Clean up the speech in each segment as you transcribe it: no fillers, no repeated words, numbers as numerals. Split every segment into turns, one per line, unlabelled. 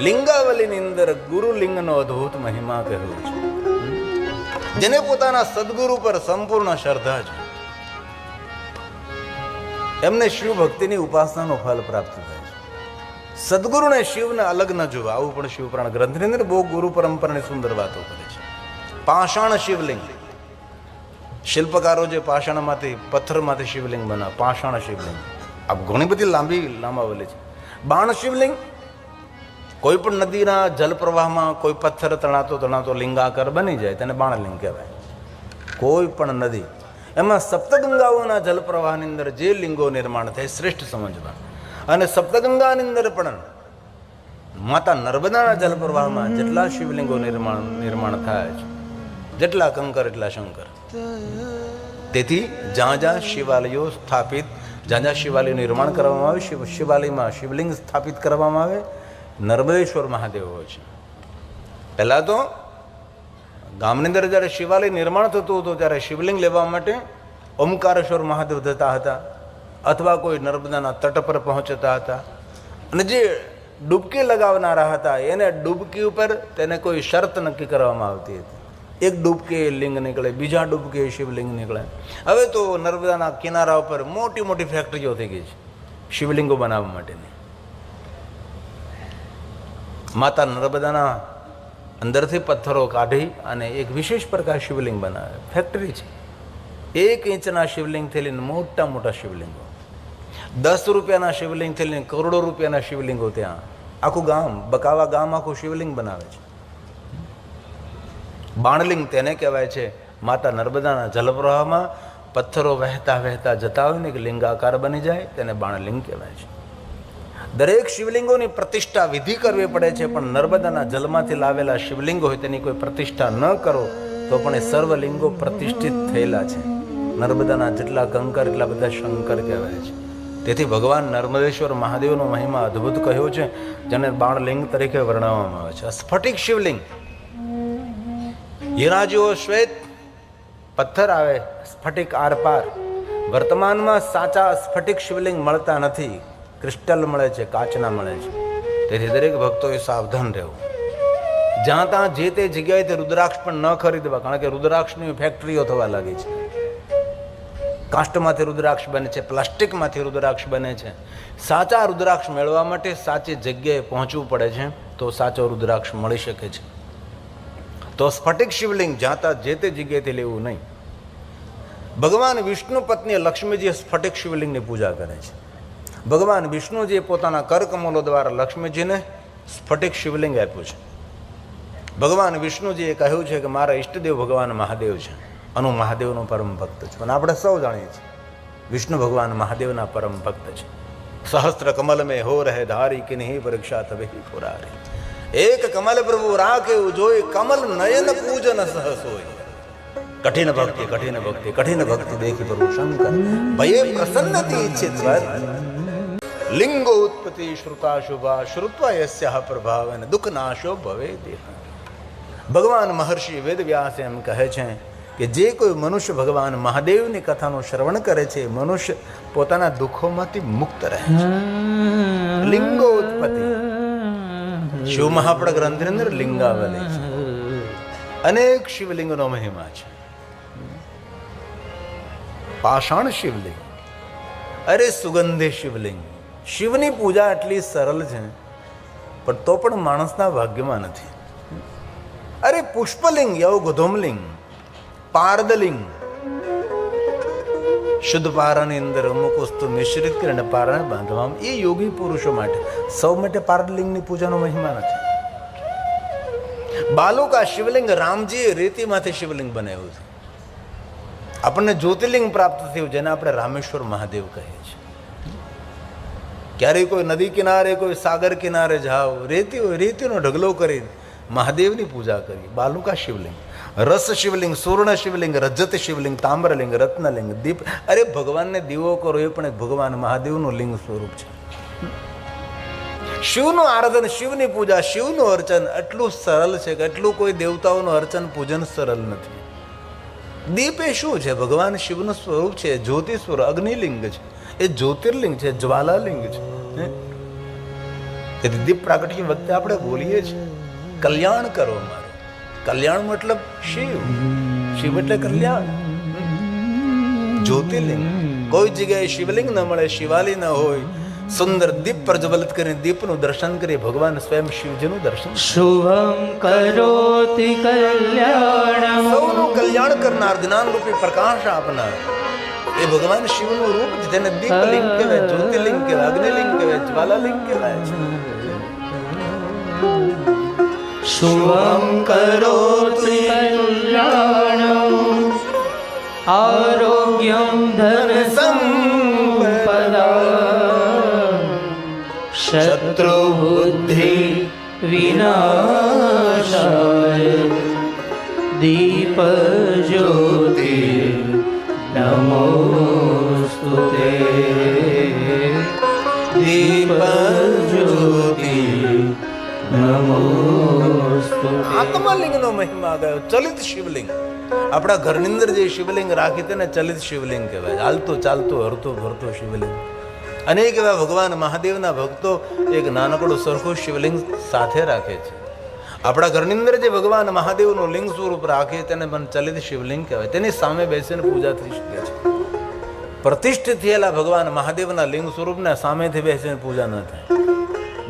લિંગાવલીની અંદર ગુરુલિંગનો અદ્ભુત મહિમા કહેલો છે. જેને પોતાના સદગુરુ પર સંપૂર્ણ શ્રદ્ધા છે એમને શિવ ભક્તિની ઉપાસનાનો ફલ પ્રાપ્ત થાય છે. સદગુરુને શિવને અલગ ન જોવા, આવું પણ શિવપુરાણ ગ્રંથની અંદર બહુ ગુરુ પરંપરાની સુંદર વાતો કરે છે. પાષાણ શિવલિંગ, શિલ્પકારો જે પાષાણમાંથી પથ્થરમાંથી શિવલિંગ બનાવે, પાષાણ શિવલિંગ. આ ઘણી બધી લાંબાવલી છે. બાણ શિવલિંગ, કોઈ પણ નદીના જલપ્રવાહમાં કોઈ પથ્થર તણાતો તણાતો લિંગાકાર બની જાય તેને બાણલિંગ કહેવાય. કોઈ પણ નદી, એમાં સપ્તગંગાઓના જલપ્રવાહની અંદર જે લિંગો નિર્માણ થાય શ્રેષ્ઠ સમજવા. અને સપ્તગંગાની અંદર પણ માતા નર્મદાના જલપ્રવાહમાં જેટલા શિવલિંગો નિર્માણ થાય છે, જેટલા કંકર એટલા શંકર. તેથી જ્યાં જ્યાં શિવાલયો સ્થાપિત, જ્યાં જ્યાં શિવાલય નિર્માણ કરવામાં આવે, શિવાલયમાં શિવલિંગ સ્થાપિત કરવામાં આવે, નર્મદેશ્વર મહાદેવ હોય છે. પહેલાં તો ગામની અંદર જ્યારે શિવાલય નિર્માણ થતું હતું ત્યારે શિવલિંગ લેવા માટે ઓમકારેશ્વર મહાદેવ જતા હતા, અથવા કોઈ નર્મદાના તટ પર પહોંચતા હતા. અને જે ડૂબકી લગાવનારા હતા એને ડૂબકી ઉપર તેને કોઈ શરત નક્કી કરવામાં આવતી હતી. એક ડૂબકી લિંગ નીકળે, બીજા ડૂબકી શિવલિંગ નીકળે. હવે તો નર્મદાના કિનારા ઉપર મોટી મોટી ફેક્ટરીઓ થઈ ગઈ છે શિવલિંગો બનાવવા માટેની. માતા નર્મદાના અંદરથી પથ્થરો કાઢી અને એક વિશેષ પ્રકાર શિવલિંગ બનાવે, ફેક્ટરી છે. 1 ઇંચના શિવલિંગથી લઈને મોટા મોટા શિવલિંગો, 10 રૂપિયાના શિવલિંગથી લઈને કરોડો રૂપિયાના શિવલિંગો. ત્યાં આખું ગામ, બકાવા ગામ આખું શિવલિંગ બનાવે છે. બાણલિંગ તેને કહેવાય છે. માતા નર્મદાના જલપ્રવાહમાં પથ્થરો વહેતા વહેતા જતા હોય ને કે લિંગાકાર બની જાય તેને બાણલિંગ કહેવાય છે. દરેક શિવલિંગોની પ્રતિષ્ઠા વિધિ કરવી પડે છે, પણ નર્મદાના જલમાંથી લાવેલા શિવલિંગો હોય તેની કોઈ પ્રતિષ્ઠા ન કરો તો પણ એ સર્વલિંગો પ્રતિષ્ઠિત થયેલા છે. નર્મદાના જેટલા કંકર એટલા બધા શંકર કહેવાય છે. તેથી ભગવાન નર્મદેશ્વર મહાદેવનો મહિમા અદ્ભુત કહ્યો છે, જેને બાણલિંગ તરીકે વર્ણવવામાં આવે છે. સ્ફટિક શિવલિંગ, હીરા જેવો શ્વેત પથ્થર આવે, સ્ફટિક આરપાર. વર્તમાનમાં સાચા સ્ફટિક શિવલિંગ મળતા નથી, ક્રિસ્ટલ મળે છે, કાચના મળે છે. તેથી દરેક ભક્તોએ સાવધાન રહેવું. જ્યાં ત્યાં જે તે જગ્યાએથી રુદ્રાક્ષ પણ ન ખરીદવા, કારણ કે રુદ્રાક્ષની ફેક્ટરીઓ થવા લાગી છે. કાષ્ટમાંથી રુદ્રાક્ષ બને છે, પ્લાસ્ટિકમાંથી રુદ્રાક્ષ બને છે. સાચા રુદ્રાક્ષ મેળવવા માટે સાચી જગ્યાએ પહોંચવું પડે છે તો સાચો રુદ્રાક્ષ મળી શકે છે. તો સ્ફટિક શિવલિંગ જ્યાં ત્યાં જે તે જગ્યાએથી લેવું નહીં. ભગવાન વિષ્ણુ પત્ની લક્ષ્મીજી સ્ફટિક શિવલિંગની પૂજા કરે છે. ભગવાન વિષ્ણુજીએ પોતાના કરકમલો દ્વારા લક્ષ્મીજીને સ્ફટિક શિવલિંગ આપ્યું છે. ભગવાન વિષ્ણુજીએ કહ્યું છે કે મારા ઈષ્ટદેવ ભગવાન મહાદેવ છે, અનુ મહાદેવનો પરમ ભક્ત છે. અને આપણે સૌ જાણીએ છીએ વિષ્ણુ ભગવાન મહાદેવના પરમ ભક્ત છે. સહસ્ત્ર કમલ મેં હો રહે ધારી કે નહીં પરીક્ષા તવે પુરારી. એક કમલ પ્રભુ રાખે જોઈ, કમલ નયન પૂજન સહસ હોય. કઠિન ભક્તિ કઠિન ભક્તિ કઠિન ભક્તિ દેખી પ્રભુ શંકર ભયે પ્રસન્નતી ઈચ્છિત લિંગો ઉત્પત્તિ શ્રુતા શુભા શ્રુત્વા યસ્યા પ્રભાવેન દુઃખ નાશો ભવે દેહ. ભગવાન મહર્ષિ વેદવ્યાસ એમ કહે છે કે જે કોઈ મનુષ્ય ભગવાન મહાદેવની કથાનું શ્રવણ કરે છે, મનુષ્ય પોતાના દુઃખોમાંથી મુક્ત રહે છે. લિંગો ઉત્પત્તિ, શિવ મહાપડ ગ્રંથની અંદર લિંગાવલી છે. અનેક શિવલિંગનો મહિમા છે. પાષાણ શિવલિંગ, અરે સુગંધી શિવલિંગ. શિવની પૂજા એટલી સરળ છે પણ તો પણ માણસના ભાગ્યમાં નથી. અરે પુષ્પલિંગ, યૌગધોમલિંગ, પારદલિંગ. શુદ્ધ પારાની અંદર અમુક વસ્તુ મિશ્રિત કરીને પારાને બાંધવામાં, એ યોગી પુરુષો માટે, સૌ માટે પારદલિંગની પૂજાનો મહિમા નથી. બાલુકા શિવલિંગ, રામજીએ રેતીમાંથી શિવલિંગ બનાવ્યું છે. આપણને જ્યોતિર્લિંગ પ્રાપ્ત થયું જેને આપણે રામેશ્વર મહાદેવ કહીએ છીએ. ક્યારેય કોઈ નદી કિનારે, કોઈ સાગર કિનારે જાઓ, રેતી હોય, રેતીનો ઢગલો કરી મહાદેવની પૂજા કરી. બાલુકા શિવલિંગ, રસ શિવલિંગ, સુવર્ણ શિવલિંગ, રજત શિવલિંગ, તામ્રલિંગ, રત્નલિંગ, દીપ. અરે ભગવાનને દીવો કરો એ પણ એક ભગવાન મહાદેવનું લિંગ સ્વરૂપ છે. શિવનું આરાધન, શિવની પૂજા, શિવનું અર્ચન એટલું સરળ છે કે એટલું કોઈ દેવતાઓનું અર્ચન પૂજન સરળ નથી. દીપ એ શું છે? ભગવાન શિવનું સ્વરૂપ છે, જ્યોતિ સ્વરૂપ, અગ્નિલિંગ છે, એ જ્યોતિર્લિંગ છે, જ્વાલાલિંગ છે. તેથી દીપ પ્રાગટ્ય વખતે આપણે બોલીએ છીએ કલ્યાણ કરો મારું. કલ્યાણ મતલબ શિવ, શિવ એટલે કલ્યાણ. જ્યોતિર્લિંગ, કોઈ જગ્યાએ શિવલિંગ ન મળે, શિવાલી ન હોય, સુંદર દીપ પ્રજ્વલિત કરીને દીપનું દર્શન કરી ભગવાન સ્વયં શિવજીનું દર્શન.
શુભમ કરોતિ કલ્યાણમ,
સૌનું કલ્યાણ કરનાર, જ્ઞાન રૂપી પ્રકાશ આપનાર એ ભગવાન શિવનું રૂપ છે. તેને દીપલિંગ કહેવાય, જ્યોતિર્લિંગ કહેવાય, અગ્નિલિંગ કહેવાય, જ્વાલાલિંગ કહેવાય છે.
શુભમ કરોતિ કલ્યાણમ આરોગ્યમ ધન સંપદા શત્રુ બુદ્ધિ વિનાશાય દીપ જ્યોતિ નમોસ્તુતે. દીપ જ્યોતિ નમોસ્તુતે.
આત્મલિંગનો મહિમા ગયો. ચલિત શિવલિંગ, આપણા ઘરની અંદર જે શિવલિંગ રાખી તેને ચલિત શિવલિંગ કહેવાય. હાલતું ચાલતું હરતું ફરતું શિવલિંગ. અનેક એવા ભગવાન મહાદેવના ભક્તો એક નાનકડું સરખું શિવલિંગ સાથે રાખે છે. આપણા ઘરની અંદર જે ભગવાન મહાદેવનું લિંગ સ્વરૂપ રાખે તેને પણ ચલિત શિવલિંગ કહેવાય. તેની સામે બેસીને પૂજા થઈ શકે છે. પ્રતિષ્ઠિત થયેલા ભગવાન મહાદેવના લિંગ સ્વરૂપને સામેથી બેસીને પૂજા ન થાય.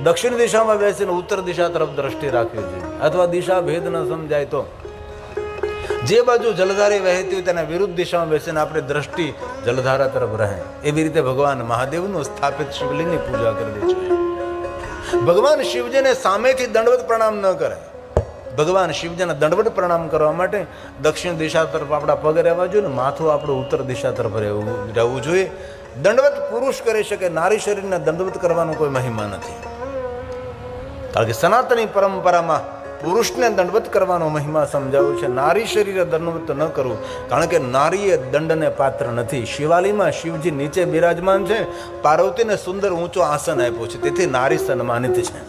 દક્ષિણ દિશામાં બેસીને ઉત્તર દિશા તરફ દ્રષ્ટિ રાખવી જોઈએ, અથવા દિશા ભેદ ન સમજાય તો જે બાજુ જલધારી વહેતી હોય તેના વિરુદ્ધ દિશામાં બેસીને આપણી દ્રષ્ટિ જલધારા તરફ રહે. એવી રીતે ભગવાન મહાદેવનું સ્થાપિત શિવલિંગની પૂજા કરવી જોઈએ. ભગવાન શિવજીને સામેથી દંડવત પ્રણામ ન કરે. ભગવાન શિવજીને દંડવત પ્રણામ કરવા માટે દક્ષિણ દિશા તરફ આપણા પગ રહેવા જોઈએ ને માથું આપણું ઉત્તર દિશા તરફ રહેવું જોઈએ. દંડવત પુરુષ કરી શકે, નારી શરીરને દંડવત કરવાનો કોઈ મહિમા નથી. કારણ કે સનાતની પરંપરામાં પુરુષને દંડવત કરવાનો મહિમા સમજાવ્યો છે. નારી શરીરે દંડવત ન કરવું, કારણ કે નારી એ દંડને પાત્ર નથી. શિવાલીમાં શિવજી નીચે બિરાજમાન છે, પાર્વતીને સુંદર ઊંચો આસન આપ્યો છે, તેથી નારી સન્માનિત છે.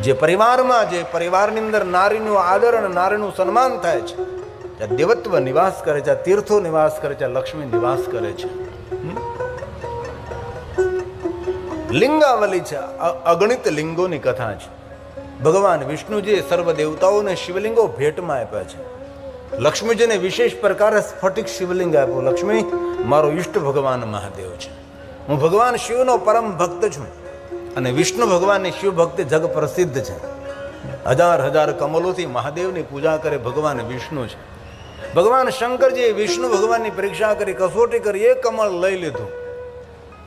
જે પરિવારમાં, જે પરિવારની અંદર નારીનું આદર અને નારીનું સન્માન થાય છે, ત્યાં દેવત્વ નિવાસ કરે છે, તીર્થો નિવાસ કરે છે, લક્ષ્મી નિવાસ કરે છે. લિંગાવલી છે, અગણિત લિંગોની કથા છે. ભગવાન વિષ્ણુજીએ સર્વ દેવતાઓને શિવલિંગો ભેટમાં આપ્યા છે. લક્ષ્મીજીને વિશેષ પ્રકારે સ્ફટિક શિવલિંગ આપ્યો. લક્ષ્મી મારો ઈષ્ટ ભગવાન મહાદેવ છે. હું ભગવાન શિવનો પરમ ભક્ત છું અને વિષ્ણુ ભગવાનની શિવ ભક્તિ જગ પ્રસિદ્ધ છે. હજાર હજાર કમલોથી મહાદેવની પૂજા કરે ભગવાન વિષ્ણુ છે. ભગવાન શંકરજીએ વિષ્ણુ ભગવાનની પરીક્ષા કરી, કસોટી કરી, એક કમળ લઈ લીધું.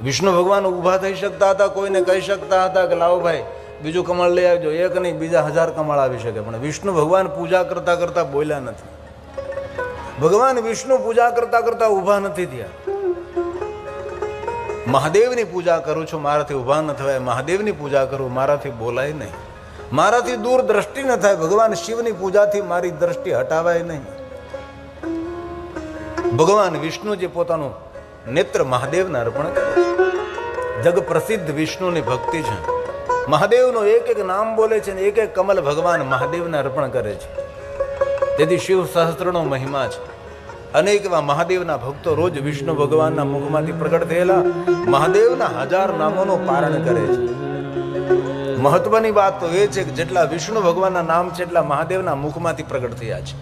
વિષ્ણુ ભગવાન ઊભા થઈ શકતા હતા, કોઈને કહી શકતા હતા કે લાવો ભાઈ બીજું કમળ લઈ આવજો. એક નહીં, બીજા 1000 કમળ આવી શકે, પણ વિષ્ણુ ભગવાન પૂજા કરતા કરતા બોલ્યા નથી. ભગવાન વિષ્ણુ પૂજા કરતા કરતા ઊભા નથી થયા. મહાદેવની પૂજા કરું છું, મારાથી ઊભા ન થવાય. મહાદેવની પૂજા કરું, મારાથી બોલાય નહીં. મારાથી દૂર દ્રષ્ટિ ન થાય. ભગવાન શિવની પૂજાથી મારી દ્રષ્ટિ હટાવાય નહીં. ભગવાન વિષ્ણુજી પોતાનું નેત્ર મહાદેવને અર્પણ કરે છે. જગ પ્રસિદ્ધ વિષ્ણુની ભક્તિ છે. મહાદેવનું એક એક નામ બોલે છે, એક એક કમલ ભગવાન મહાદેવને અર્પણ કરે છે. તેથી શિવ સહસ્ત્રનો મહિમા છે. અનેક એવા મહાદેવના ભક્તો રોજ વિષ્ણુ ભગવાનના મુખમાંથી પ્રગટ થયેલા મહાદેવના 1000 નામોનું પારણ કરે છે. મહત્વની વાત તો એ છે કે જેટલા વિષ્ણુ ભગવાનના નામ છે એટલા મહાદેવના મુખમાંથી પ્રગટ થયા છે.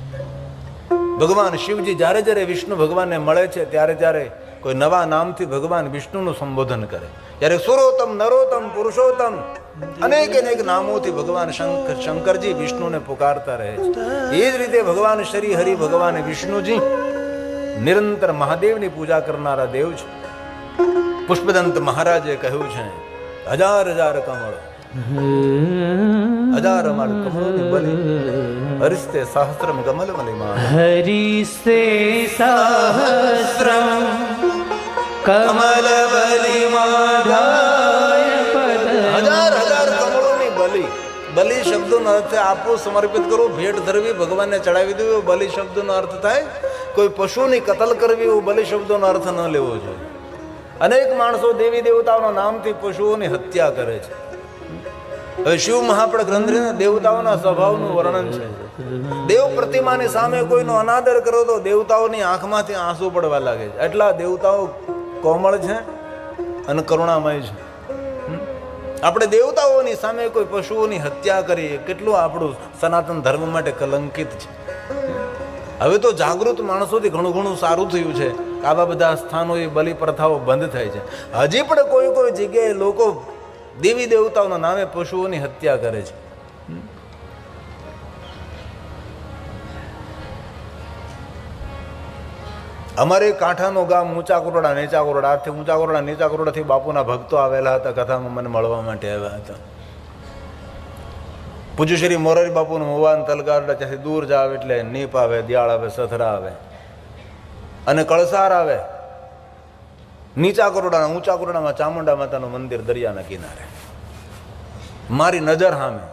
ભગવાન શિવજી જ્યારે જ્યારે વિષ્ણુ ભગવાનને મળે છે ત્યારે ત્યારે કોઈ નવા નામથી ભગવાન વિષ્ણુનું સંબોધન કરે. જ્યારે સુરોત્તમ, નરોત્તમ, પુરુષોત્તમ અનેક અનેક નામોથી ભગવાન શંકરજી વિષ્ણુને પુકારતા રહે છે. એ જ રીતે ભગવાન શ્રી હરિ ભગવાન વિષ્ણુજી નિરંતર મહાદેવની પૂજા કરનારા દેવ છે. પુષ્પદંત મહારાજે કહ્યું છે, 1000 કમળ, 1000 અમાર કમળની બલિ, હરિસ્તે સહસ્રમ કમલ મલિમા,
હરિસ્તે સહસ્રમ કમલ બલિમાધાય પદ.
1000 કમળોની બલિ. બલિ શબ્દોનો અર્થ આપવું, સમર્પિત કરવું, ભેટ ધરવી, ભગવાનને ચડાવી દેવું. બલિ શબ્દનો અર્થ થાય કોઈ પશુની કતલ કરવી. એવું બલિ શબ્દોનો અર્થ ન લેવો જોઈએ. અનેક માણસો દેવી દેવતાઓના નામથી પશુઓની હત્યા કરે છે. હવે શિવ મહાપડ ગ્રંથના દેવતાઓના સ્વભાવનું વર્ણન છે. દેવ પ્રતિમાની સામે કોઈનો અનાદર કરો તો દેવતાઓની આંખમાંથી આંસુ પડવા લાગે છે. એટલા દેવતાઓ કોમળ છે અને કરુણામય છે. આપણે દેવતાઓની સામે કોઈ પશુઓની હત્યા કરીએ, કેટલું આપણું સનાતન ધર્મ માટે કલંકિત છે. હવે તો જાગૃત માણસોથી ઘણું ઘણું સારું થયું છે. આવા બધા સ્થાનોએ બલિ પ્રથાઓ બંધ થાય છે. હજી પણ કોઈ કોઈ જગ્યાએ લોકો દેવી દેવતાઓના નામે પશુઓની હત્યા કરે છે. અમારે કાંઠાનો ગામ ઊંચા કોરડા નીચા કોરડા, આથી ઊંચા કોરડા નીચા કોરડાથી બાપુના ભક્તો આવેલા હતા, કથામાં મને મળવા માટે આવ્યા હતા. પૂજ્ય શ્રી મોરારી બાપુનું મોવાન તલગારડા ત્યાંથી દૂર જાવ એટલે નીપ આવે, દિયાળ આવે, સથરા આવે અને કળસાર આવે. નીચા કોરડા ઊંચા કોરડામાં ચામુંડા માતાનું મંદિર દરિયાના કિનારે, મારી નજર સામે.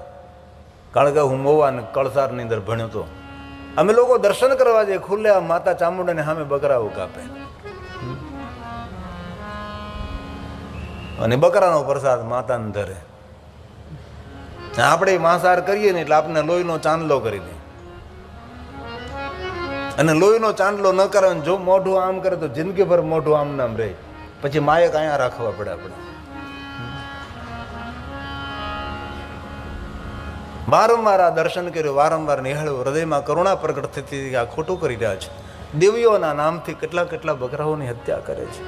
કારણ કે હું મોવાન કળસારની અંદર ભણ્યો હતો. અમે લોકો દર્શન કરવા જઈએ, ખુલ્લે માતા ચામુંડાને સામે બકરાઓ કાપે અને બકરાનો પ્રસાદ માતાને ધરે. આપણે માંસાહાર કરીએ ને એટલે આપણે લોહીનો ચાંદલો કરી દે, અને લોહીનો ચાંદલો ન કરે, જો મોઢું આમ કરે તો જિંદગીભર મોઢું આમ નામ રહે, પછી માયક અહીંયા રાખવા પડે. આપણે વારંવાર આ દર્શન કર્યું, વારંવાર નિહાળ્યું, હૃદયમાં કરુણા પ્રગટ થતી આ ખોટું કરી રહ્યા છે. દેવીઓના નામથી કેટલા કેટલા બકરાઓની હત્યા કરે છે.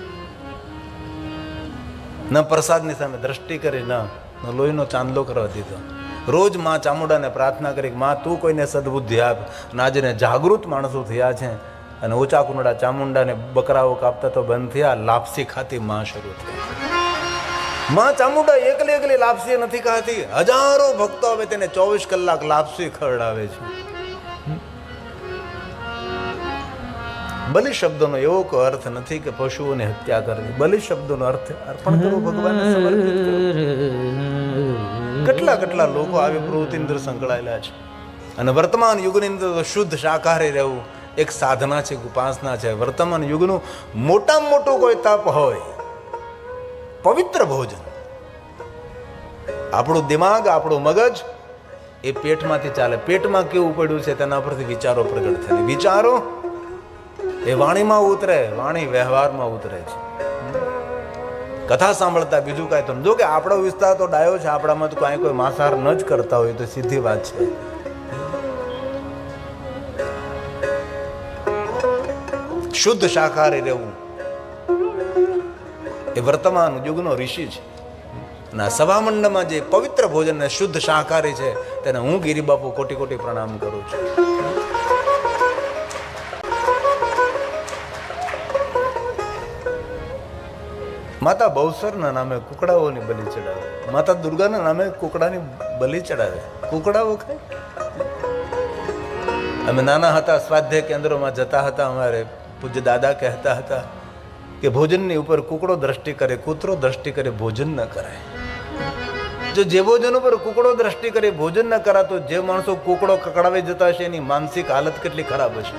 ન પ્રસાદની સામે દ્રષ્ટિ કરી, ન લોહીનો ચાંદલો કરવા દીધો. રોજ માં ચામુંડાને પ્રાર્થના કરી, માં તું કોઈને સદબુદ્ધિ આપ. અને આજે જાગૃત માણસો થયા છે અને ઊંચા કુંડા ચામુંડાને બકરાઓ કાપતા તો બંધ થયા, લાપસી ખાતી માં શરૂ થઈ. માં ચામુંડા એકલી એકલી લાપસી નથી ખાતી, હજારો ભક્તો આવે તેને 24 કલાક લાપસી ખવડાવે છે. બલિ શબ્દનો એવો કોઈ અર્થ નથી કે પશુઓને હત્યા કરવી. બલિ શબ્દનો અર્થ અર્પણ કરવો, ભગવાનને સમર્પિત કરવું. કેટલા કેટલા લોકો આવી પ્રવૃત્તિની અંદર સંકળાયેલા છે. અને વર્તમાન યુગની અંદર તો શુદ્ધ શાકાહારી રહેવું એક સાધના છે, ઉપાસના છે. વર્તમાન યુગનું મોટામાં મોટું કોઈ તપ હોય પવિત્ર ભોજન. આપણું દિમાગ, આપણું મગજ એ પેટમાંથી ચાલે. પેટમાં કેવું પડ્યું છે તેના પરથી વિચારો પ્રગટ થાય. વિચારો એ વાણીમાં ઉતરે, વાણી વ્યવહારમાં ઉતરે છે. કથા સાંભળતા બીજું કાંઈ તો જો કે આપણો વિસ્તાર તો ડાયો છે, આપણામાં તો કાંઈ કોઈ માંસાહાર ન જ કરતા હોય તો સીધી વાત છે. શુદ્ધ શાકાહારી રહેવું એ વર્તમાન યુગનો ઋષિ છે. અને સભામંડળમાં જે પવિત્ર ભોજન ને શુદ્ધ શાકાહારી છે તેને હું ગિરિબાપુ કોટી કોટી પ્રણામ કરું છું. માતા બહુસરના નામે કુકડાઓની બલિ ચડાવે, માતા દુર્ગાના નામે કુકડાની બલિ ચડાવે. કુકડાઓ ખાય. અમે નાના હતા, સ્વાધ્યાય કેન્દ્રોમાં જતા હતા, અમારે પૂજ્ય દાદા કહેતા હતા કે ભોજનની ઉપર કુકડો દ્રષ્ટિ કરે, કૂતરો દ્રષ્ટિ કરે, ભોજન ન કરાય. જો જે ભોજન ઉપર કુકડો દ્રષ્ટિ કરે, ભોજન ન કરાતો, જે માણસો કુકડો કકડાવી જતા હશે એની માનસિક હાલત કેટલી ખરાબ હશે.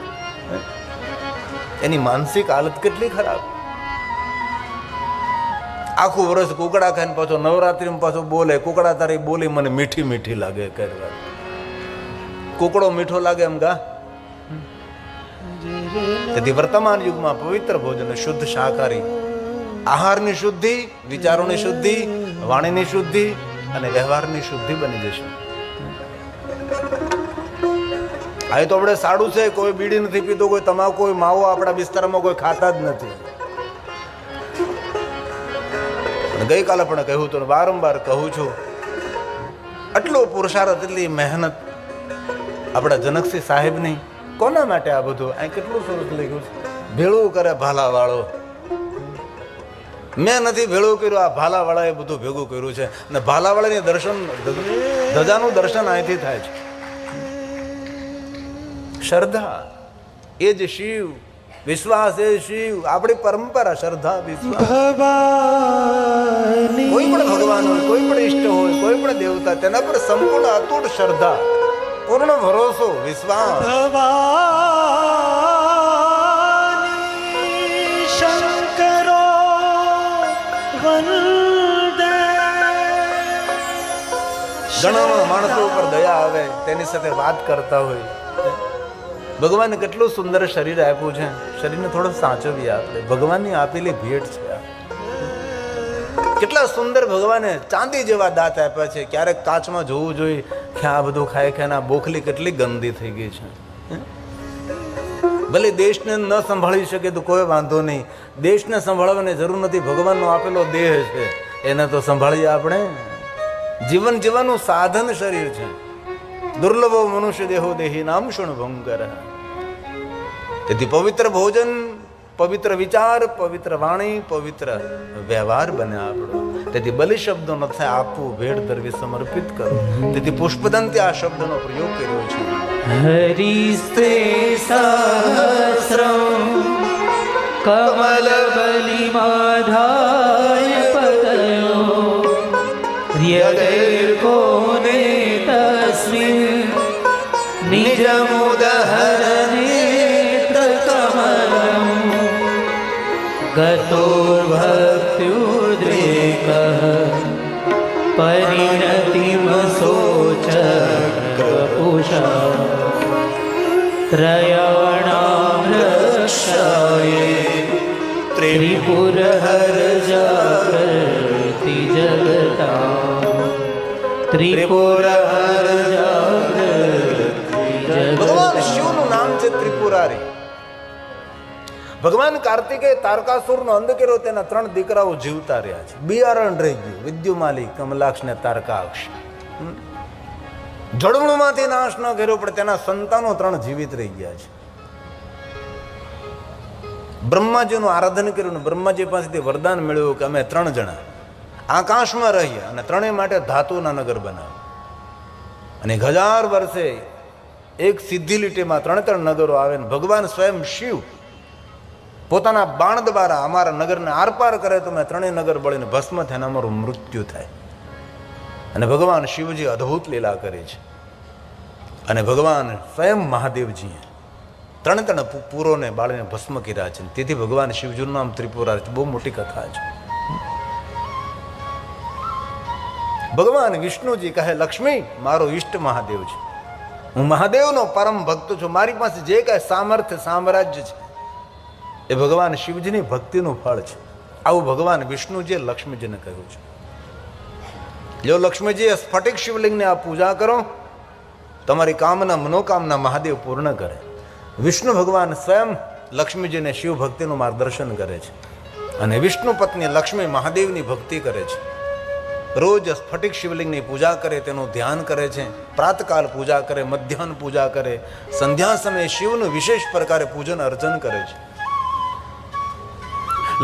એની માનસિક હાલત કેટલી ખરાબ. આખું વર્ષ કુકડા ખાઈને પાછો નવરાત્રીમાં પાછો બોલે, કુકડા તારી બોલી મને મીઠી મીઠી લાગે. કરવા કુકડો મીઠો લાગે એમ ગા. તેથી વર્તમાન યુગમાં પવિત્ર ભોજન, શુદ્ધ શાકાહારી આહારની શુદ્ધિ, વિચારોની શુદ્ધિ, વાણીની શુદ્ધિ અને વ્યવહારની શુદ્ધિ બની જશે. આ તો આપણે સાડું છે, કોઈ બીડી નથી પીતો, કોઈ તમાકુ, કોઈ માવો આપણા વિસ્તારમાં કોઈ ખાતા જ નથી. ગઈકાલે પણ કહ્યું હતું, વારંવાર કહું છું, આટલો પુરુષાર્થ, એટલી મહેનત આપણા જનકસિંહ સાહેબની. કોના માટે આ બધું? આ કેટલું સરસ લખ્યું છે, ભેળું કરે ભાલાવાળો. મેં નથી ભેળું કર્યું, આ ભાલાવાળાએ બધું ભેગું કર્યું છે. અને ભાલાવાળાની દર્શન, ધજાનું દર્શન અહીંથી થાય છે. શ્રદ્ધા એ જ શિવ, વિશ્વાસ એ શિવ. આપણી પરંપરા શ્રદ્ધા, વિશ્વાસ. કોઈ પણ ભગવાન હોય, કોઈ પણ ઈષ્ટ હોય, કોઈ પણ દેવતા, તેના પર સંપૂર્ણ અતૂટ શ્રદ્ધા, પૂર્ણ ભરોસો, વિશ્વાસ.
શંકરો વંદે.
ઘણા માણસો ઉપર દયા આવે, તેની સાથે વાત કરતા હોય. ભગવાને કેટલું સુંદર શરીર આપ્યું છે, શરીરને થોડો સાચવીએ આપણે. ભગવાનની આપેલી ભેટ છે. કેટલા સુંદર ભગવાને ચાંદી જેવા દાંત આપ્યા છે. ક્યારેક કાચમાં જોવું જોઈએ કે આ બધું ખાય ખાય બોખલી કેટલી ગંદી થઈ ગઈ છે. ભલે દેશને ન સંભાળી શકે તો કોઈ વાંધો નહીં, દેશને સંભાળવાની જરૂર નથી. ભગવાનનો આપેલો દેહ છે, એને તો સંભાળીએ આપણે. જીવન જીવવાનું સાધન શરીર છે. દુર્લભો મનુષ્ય દેહો દેહી નામ ક્ષણ ભંકર. તેથી પવિત્ર ભોજન, પવિત્ર વિચાર, પવિત્ર વાણી, પવિત્ર વ્યવહાર બને આપણો. તેથી બલિ શબ્દો ન થાય, આપવું, ભેટ ધરવી, સમર્પિત કરવું. તેથી પુષ્પદંતે આ શબ્દનો પ્રયોગ કર્યો છે.
હરિસ્તે સહસ્રમ કમલ બલિ માધાય પતયો યગૈર કોને તસ્મિન નિજ મુદહર નેત્ર કમલમ ગતોર ભક્ત્યુદ્રેકઃ પરિણતિમ સોચક્રપુષા ત્રયાણામ રક્ષાય ત્રિપુરહર જાગૃતિ જગતા ત્રિપુરહર જાગૃતિ
ભગવાન
જગતા.
શિવનું નામ છે ત્રિપુરારી. ભગવાન કાર્તિકે તારકાસુરનો અંત કર્યો, તેના 3 દીકરાઓ જીવતા રહ્યા છે. બિયારણ રહી ગયું, વિદ્યુમાલી, કમલાક્ષ ને તારકાક્ષ. જળમૂળમાંથી નાશ ન કર્યો, પણ તેના સંતાનો 3 જીવિત રહી ગયા છે. બ્રહ્માજીનું આરાધન કર્યું ને બ્રહ્માજી પાસેથી વરદાન મેળવ્યું કે અમે 3 જણા આકાશમાં રહીએ અને 3 માટે ધાતુના નગર બનાવે. અને 1000 વર્ષે એક સીધી લીટીમાં 3 નગરો આવે ને ભગવાન સ્વયં શિવ પોતાના બાણ દ્વારા અમારા નગરને આરપાર કરે તો મેં 3 નગર બળીને ભસ્મ થાય, અમારું મૃત્યુ થાય. અને ભગવાન શિવજી અદ્ભુત લીલા કરે છે. અને ભગવાન સ્વયં મહાદેવજીએ 3 પૂરોને બાળીને ભસ્મ કર્યા છે. તેથી ભગવાન શિવજીનું નામ ત્રિપુરારી છે. બહુ મોટી કથા છે. ભગવાન વિષ્ણુજી કહે, લક્ષ્મી મારો ઈષ્ટ મહાદેવ છે, હું મહાદેવનો પરમ ભક્ત છું, મારી પાસે જે કાંઈ સામર્થ્ય સામ્રાજ્ય છે એ ભગવાન શિવજીની ભક્તિનું ફળ છે. આવું ભગવાન વિષ્ણુજીએ લક્ષ્મીજીને કહ્યું છે. જો લક્ષ્મીજીએ સ્ફટિક શિવલિંગને આ પૂજા કરો, તમારી કામના મનોકામના મહાદેવ પૂર્ણ કરે. વિષ્ણુ ભગવાન સ્વયં લક્ષ્મીજીને શિવ ભક્તિનું માર્ગદર્શન કરે છે. અને વિષ્ણુ પત્ની લક્ષ્મી મહાદેવની ભક્તિ કરે છે. રોજ સ્ફટિક શિવલિંગની પૂજા કરે, તેનું ધ્યાન કરે છે. પ્રાતકાલ પૂજા કરે, મધ્યાહન પૂજા કરે, સંધ્યા સમયે શિવનું વિશેષ પ્રકારે પૂજન અર્ચન કરે છે.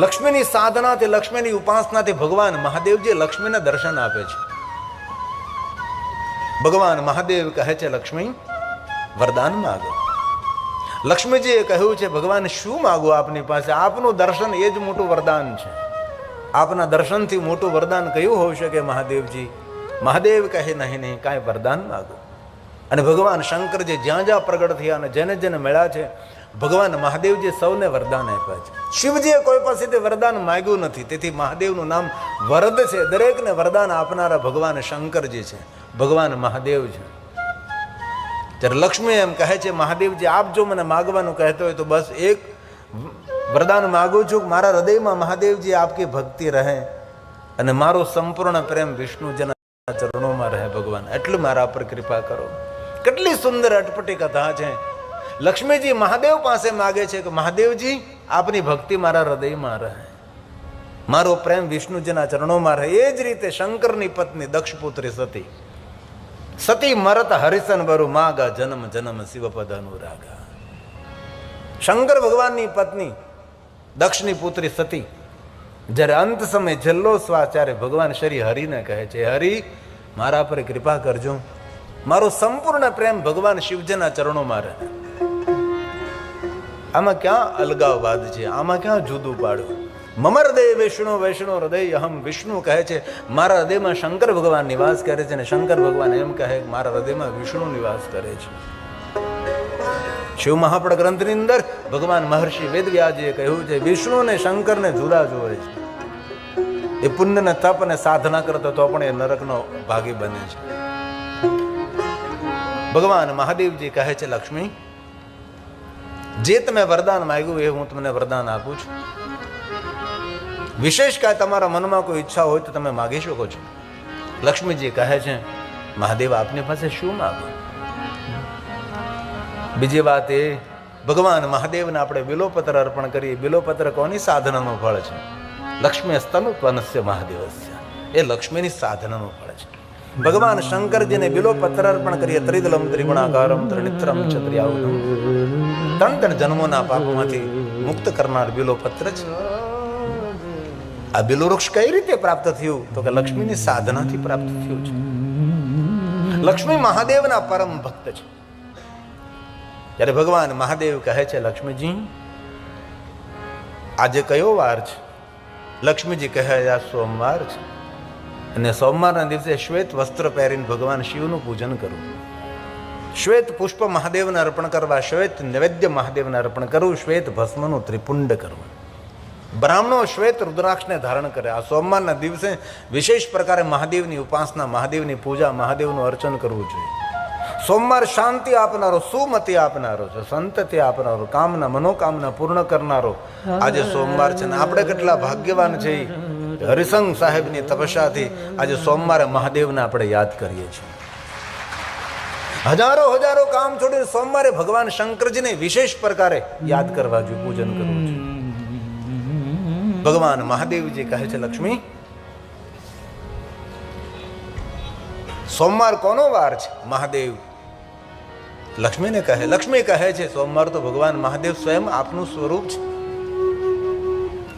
લક્ષ્મીની સાધનાથી, લક્ષ્મીની ઉપાસનાથી ભગવાન મહાદેવજી લક્ષ્મીને દર્શન આપે છે. ભગવાન મહાદેવ કહે છે, લક્ષ્મી વરદાન માગો. લક્ષ્મીજીએ કહ્યું છે, ભગવાન શું માગો આપની પાસે? આપનું દર્શન એ જ મોટું વરદાન છે. આપના દર્શનથી મોટું વરદાન કયું હોઈ શકે મહાદેવજી? મહાદેવ કહે, નહીં નહીં, કાંઈ વરદાન માગો. અને ભગવાન શંકરજી જ્યાં જ્યાં પ્રગટ થયા અને જેને જેને મળ્યા છે, ભગવાન મહાદેવજી સૌને વરદાન આપ્યા છે. શિવજીએ કોઈ પાસેથી વરદાન માંગ્યું નથી. તેથી મહાદેવનું નામ વરદ છે. દરેકને વરદાન આપનારા ભગવાન શંકરજી છે, ભગવાન મહાદેવ છે. ત્યારે લક્ષ્મી એમ કહે છે, મહાદેવજી આપ જો મને માગવાનું કહેતો હોય તો બસ એક વરદાન માગું છું, મારા હૃદયમાં મહાદેવજી આપકી ભક્તિ રહે અને મારો સંપૂર્ણ પ્રેમ વિષ્ણુજીના ચરણોમાં રહે. ભગવાન એટલું મારા પર કૃપા કરો. કેટલી સુંદર અટપટી કથા છે. લક્ષ્મીજી મહાદેવ પાસે માગે છે કે મહાદેવજી આપની ભક્તિ મારા હૃદયમાં રહે, મારો પ્રેમ વિષ્ણુજીના ચરણોમાં રહે. એ જ રીતે શંકરની પત્ની દક્ષપુત્રી સતી, સતી મરત હરિસન બરુ માગા જન્મ જન્મ શિવપદ અનુરાગા. શંકર ભગવાનની પત્ની દક્ષની પુત્રી સતી જ્યારે અંત સમય છેલ્લો શ્વાસ, ત્યારે ભગવાન શ્રી હરિને કહે છે, હરિ મારા પર કૃપા કરજો, મારો સંપૂર્ણ પ્રેમ ભગવાન શિવજીના ચરણોમાં રહે. આમાં ક્યાં અલગાવવાદ છે? આમાં ક્યાં જુદું પાડ્યું? મમ હૃદય વિષ્ણુ વૈષ્ણુ હૃદય અહમ. વિષ્ણુ કહે છે મારા હૃદયમાં શંકર ભગવાન નિવાસ કરે છે, અને શંકર ભગવાન એમ કહે મારા હૃદયમાં વિષ્ણુ નિવાસ કરે છે. શિવ મહાપડ ગ્રંથની અંદર ભગવાન મહર્ષિ વેદવ્યાસજીએ કહ્યું છે, વિષ્ણુ અને શંકરને જુદા જોવે છે. એ પુણ્યને તપ અને સાધના કરતો તો પણ એ નરકનો ભાગી બને છે. ભગવાન મહાદેવજી કહે છે, લક્ષ્મી જે તમે વરદાન માંગ્યું એ હું તમને વરદાન આપું છું. વિશેષ કાંઈ તમારા મનમાં કોઈ ઈચ્છા હોય તો તમે માગી શકો છો. લક્ષ્મીજી કહે છે મહાદેવ આપની પાસે શું માગો. બીજી વાત એ, ભગવાન મહાદેવને આપણે બિલોપત્ર અર્પણ કરીએ. બિલોપત્ર કોની સાધનાનું ફળ છે? લક્ષ્મી સ્તનુત્વનસ્ય મહાદેવસ્ય. એ લક્ષ્મીની સાધનાનું ફળ છે. ભગવાન શંકરજીને બિલોપત્ર અર્પણ કરીએ. ત્રિદલમ ત્રિગુણાકારમ ત્રિનેત્રમ ચત્ર્યાવતમ. ત્રણ જન્મોના પાપમાંથી મુક્ત કરનાર બિલોપત્ર છે. આ બિલોવૃક્ષ કઈ રીતે પ્રાપ્ત થયું? તો કે લક્ષ્મીની સાધનાથી પ્રાપ્ત થયું છે. લક્ષ્મી મહાદેવના પરમ ભક્ત છે. જ્યારે ભગવાન મહાદેવ કહે છે લક્ષ્મીજી આજે કયો વાર છે? લક્ષ્મીજી કહે આ સોમવાર છે, અને સોમવારના દિવસે શ્વેત વસ્ત્ર પહેરીને ભગવાન શિવનું પૂજન કરવું, શ્વેત પુષ્પ મહાદેવને અર્પણ કરવા, શ્વેત નૈવેદ્ય મહાદેવને અર્પણ કરવું, શ્વેત ભસ્મનું ત્રિપુંડ કરવું. બ્રાહ્મણો શ્વેત રુદ્રાક્ષને ધારણ કરે. આ સોમવારના દિવસે વિશેષ પ્રકારે મહાદેવની ઉપાસના, મહાદેવની પૂજા, મહાદેવનું અર્ચન કરવું જોઈએ. સોમવાર શાંતિ આપનારો, સુમતિ આપનારો છે, સંતતિ આપનારો, કામના મનોકામના પૂર્ણ કરનારો આજે સોમવાર છે. ને આપણે કેટલા ભાગ્યવાન છે. હરિસંગ સાહેબની તપસ્યાથી આજે સોમવારે મહાદેવને આપણે યાદ કરીએ છીએ. હજારો કામ છોડીને સોમવારે ભગવાન શંકરજીને વિશેષ પ્રકારે યાદ કરવા જોઈએ, પૂજન કરવું જોઈએ. ભગવાન મહાદેવજી કહે છે લક્ષ્મી સોમવાર કોનો વાર છે? મહાદેવ લક્ષ્મીને કહે. લક્ષ્મી કહે છે સોમવાર તો ભગવાન મહાદેવ સ્વયં આપનું સ્વરૂપ છે,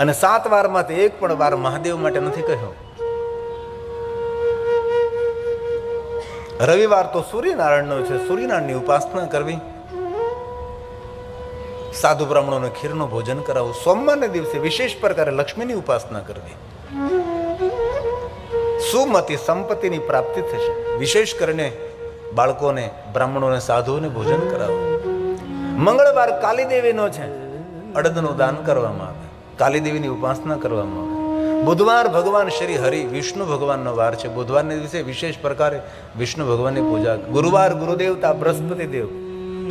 અને 7 વારમાંથી એક પણ વાર મહાદેવ માટે નથી કહ્યો. રવિવાર તો સૂર્યનારાયણનો છે, સૂર્યનારાયણની ઉપાસના કરવી, સાધુ બ્રાહ્મણોને ખીરનું ભોજન કરાવવું. સોમવારના દિવસે વિશેષ પ્રકારે લક્ષ્મીની ઉપાસના કરવી. સુમતિ સંપત્તિની પ્રાપ્તિ થશે. વિશેષ કરીને બાળકોને, બ્રાહ્મણોને, સાધુઓને ભોજન કરાવવું. મંગળવાર કાલીદેવીનો છે, અડદનું દાન કરવામાં આવે, કાલીદેવીની ઉપાસના કરવામાં આવે. બુધવાર ભગવાન શ્રી હરિ વિષ્ણુ ભગવાનનો વાર છે, બુધવારના દિવસે વિશેષ પ્રકારે વિષ્ણુ ભગવાનની પૂજા. ગુરુવાર ગુરુદેવતા બૃહસ્પતિ દેવ,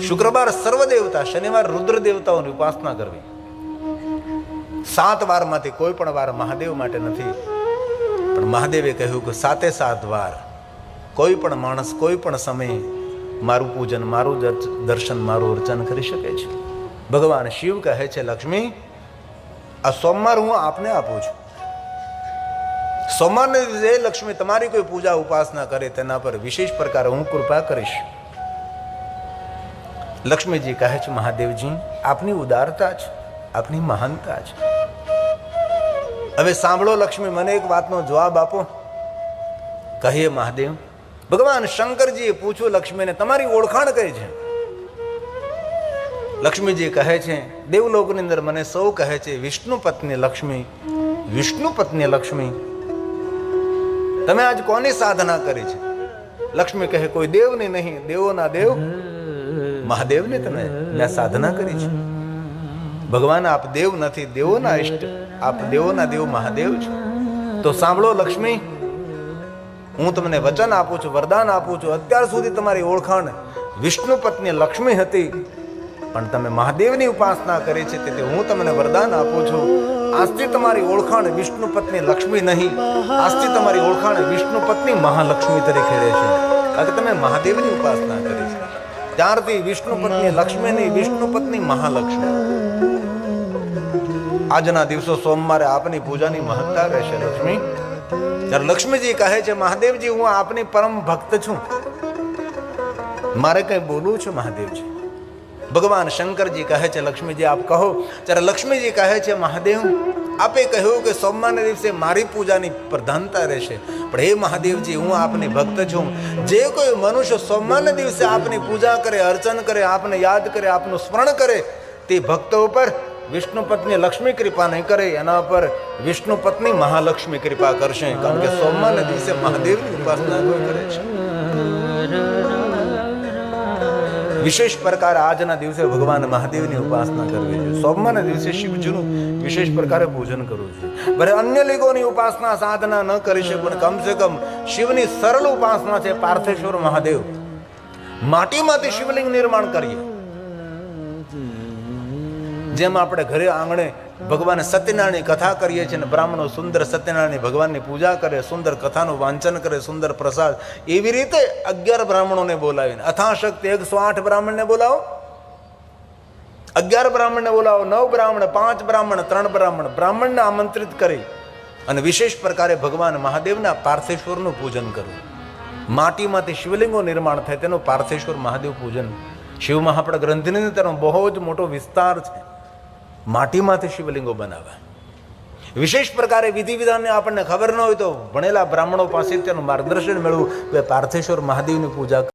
શુક્રવાર સર્વ દેવતા, શનિવાર રુદ્ર દેવતાઓની ઉપાસના કરવી. 7 વારમાંથી કોઈ પણ વાર મહાદેવ માટે નથી, પણ મહાદેવે કહ્યું કે 7 વાર કોઈ પણ માણસ કોઈ પણ સમયે મારું પૂજન, મારું દર્શન, મારું અર્ચન કરી શકે છે. ભગવાન શિવ કહે છે લક્ષ્મી આ સોમવાર હું આપને આપું છું. સોમવારને દિવસે લક્ષ્મી તમારી કોઈ પૂજા ઉપાસના કરે તેના પર વિશેષ પ્રકારે હું કૃપા કરીશ. લક્ષ્મીજી કહે છે મહાદેવજી આપની ઉદારતા છે, આપની મહાનતા છે. હવે સાંભળો લક્ષ્મી, મને એક વાતનો જવાબ આપો. કહીએ મહાદેવ. ભગવાન શંકરજીએ પૂછ્યું લક્ષ્મીને તમારી ઓળખાણ કઈ છે? લક્ષ્મીજી કહે છે દેવલોકની અંદર મને સૌ કહે છે વિષ્ણુ પત્ની લક્ષ્મી, વિષ્ણુ પત્ની લક્ષ્મી. તમે આજ કોની સાધના કરી છે? લક્ષ્મી કહે કોઈ દેવની નહીં, દેવોના દેવ મહાદેવને તમે મેં સાધના કરી છે. ભગવાન આપ દેવ નથી, દેવોના ઇષ્ટ, આપ દેવોના દેવ મહાદેવ છો. તો સાંભળો લક્ષ્મી, હું તમને વચન આપું છું, વરદાન આપું છું. અત્યાર સુધી તમારી ઓળખાણ વિષ્ણુ પત્ની લક્ષ્મી હતી, પણ તમે મહાદેવની ઉપાસના કરી છે, તેથી હું તમને વરદાન આપું છું. આજથી તમારી ઓળખાણ વિષ્ણુ પત્ની લક્ષ્મી નહીં, આજથી તમારી ઓળખાણ વિષ્ણુ પત્ની મહાલક્ષ્મી તરીકે રહેશે. કારણ કે તમે મહાદેવની ઉપાસના કરી છે. ત્યારથી વિષ્ણુ પત્ની લક્ષ્મી નહીં, વિષ્ણુ પત્ની મહાલક્ષ્મી. આજના દિવસો સોમવારે આપની પૂજાની મહત્તા રહેશે લક્ષ્મી. ત્યારે લક્ષ્મીજી કહે છે મહાદેવજી હું આપની પરમ ભક્ત છું, મારે કઈ બોલવું છે મહાદેવજી? ભગવાન શંકરજી કહે છે લક્ષ્મીજી આપ કહો. ત્યારે લક્ષ્મીજી કહે છે મહાદેવ આપે કહ્યું કે સોમવારના દિવસે મારી પૂજાની પ્રધાનતા રહેશે, પણ હે મહાદેવજી હું આપની ભક્ત છું. જે કોઈ મનુષ્ય સોમવારના દિવસે આપની પૂજા કરે, અર્ચન કરે, આપને યાદ કરે, આપનું સ્મરણ કરે, તે ભક્તો ઉપર વિષ્ણુ પત્ની લક્ષ્મી કૃપા નહીં કરે, એના પર વિષ્ણુ પત્ની મહાલક્ષ્મી કૃપા કરશે. કારણ કે સોમવારના દિવસે મહાદેવની ઉપાસના કોઈ કરે છે. વિશેષ પ્રકાર આજના દિવસે ભગવાન મહાદેવની ઉપાસના કરવી જોઈએ. સોમવારના દિવસે શિવજીનું વિશેષ પ્રકારે પૂજન કરવું જોઈએ. ભલે અન્ય લિંગોની ઉપાસના સાધના ન કરી શકે, પણ કમસે કમ શિવની સરળ ઉપાસના છે પાર્થેશ્વર મહાદેવ. માટીમાંથી શિવલિંગ નિર્માણ કરીએ, જેમ આપણે ઘરે આંગણે ભગવાન સત્યનારાયણની કથા કરીએ છીએ અને બ્રાહ્મણો સુંદર સત્યનારાયણ ભગવાનની પૂજા કરે, સુંદર કથાનું વાંચન કરે, સુંદર પ્રસાદ. એવી રીતે 11 બ્રાહ્મણોને બોલાવીને અથાશક્તિ 108 બ્રાહ્મણને બોલાવો, 11 બ્રાહ્મણને બોલાવો, 9 બ્રાહ્મણ, 5 બ્રાહ્મણ, 3 બ્રાહ્મણ, બ્રાહ્મણને આમંત્રિત કરી અને વિશેષ પ્રકારે ભગવાન મહાદેવના પાર્થેશ્વરનું પૂજન કરવું. માટીમાંથી શિવલિંગો નિર્માણ થાય તેનું પાર્થેશ્વર મહાદેવ પૂજન. શિવ મહાપડ ગ્રંથની અંદર બહુ જ મોટો વિસ્તાર છે. માટીમાંથી શિવલિંગો બનાવે. વિશેષ પ્રકારે વિધિ વિધાનને આપણને ખબર ન હોય તો ભણેલા બ્રાહ્મણો પાસે તેનું માર્ગદર્શન મેળવું. પાર્થેશ્વર મહાદેવની પૂજા